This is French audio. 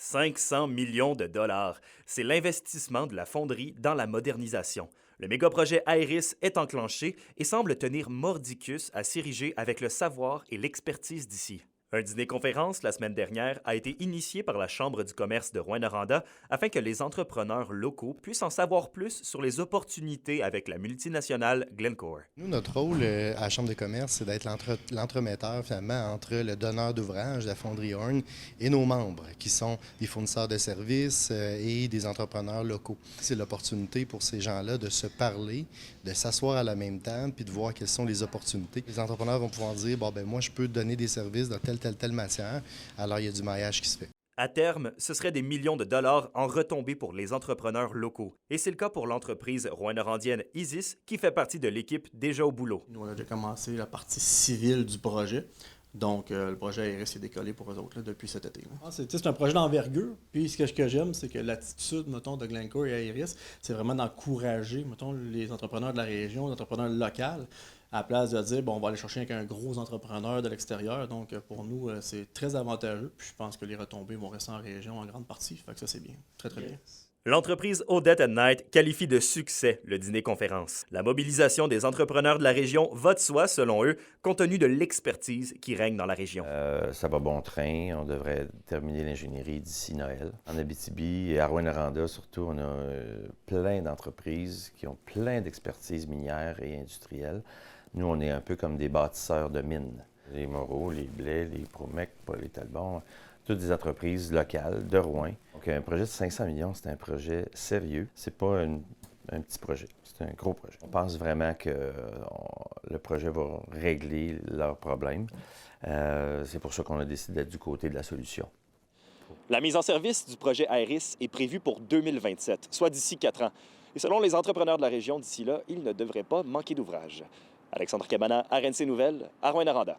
500 millions de dollars. C'est l'investissement de la fonderie dans la modernisation. Le mégaprojet Aeris est enclenché et semble tenir mordicus à s'ériger avec le savoir et l'expertise d'ici. Un dîner-conférence la semaine dernière a été initié par la Chambre du commerce de Rouyn-Noranda afin que les entrepreneurs locaux puissent en savoir plus sur les opportunités avec la multinationale Glencore. Nous, notre rôle à la Chambre de commerce, c'est d'être l'entremetteur finalement entre le donneur d'ouvrage, la fonderie Horn, et nos membres, qui sont des fournisseurs de services et des entrepreneurs locaux. C'est l'opportunité pour ces gens-là de se parler, de s'asseoir à la même table, puis de voir quelles sont les opportunités. Les entrepreneurs vont pouvoir dire, moi, je peux donner des services dans telle matière, alors il y a du maillage qui se fait. À terme, ce serait des millions de dollars en retombées pour les entrepreneurs locaux. Et c'est le cas pour l'entreprise rouyn-norandienne Isis, qui fait partie de l'équipe déjà au boulot. Nous, on a déjà commencé la partie civile du projet. Donc, le projet Aeris est décollé pour eux autres là, depuis cet été. C'est un projet d'envergure. Puis, ce que j'aime, c'est que l'attitude, mettons, de Glencore et Aeris, c'est vraiment d'encourager, mettons, les entrepreneurs de la région, les entrepreneurs locaux, à la place de dire, on va aller chercher avec un gros entrepreneur de l'extérieur. Donc, pour nous, c'est très avantageux. Puis, je pense que les retombées vont rester en région en grande partie. Fait que ça, c'est bien. Très, très bien. L'entreprise Odette & Knight qualifie de succès le dîner-conférence. La mobilisation des entrepreneurs de la région va de soi, selon eux, compte tenu de l'expertise qui règne dans la région. Ça va bon train. On devrait terminer l'ingénierie d'ici Noël. En Abitibi et à Rouyn-Noranda, surtout, on a plein d'entreprises qui ont plein d'expertise minière et industrielle. Nous, on est un peu comme des bâtisseurs de mines. Les Moreau, les Blais, les Promec, les Talbot, toutes des entreprises locales de Rouen. Donc, un projet de 500 millions, c'est un projet sérieux. C'est pas un petit projet, c'est un gros projet. On pense vraiment que le projet va régler leurs problèmes. C'est pour ça qu'on a décidé d'être du côté de la solution. La mise en service du projet Aeris est prévue pour 2027, soit d'ici 4 ans. Et selon les entrepreneurs de la région, d'ici là, ils ne devraient pas manquer d'ouvrage. Alexandre Cabana, RNC Nouvelles, à Rouyn-Noranda.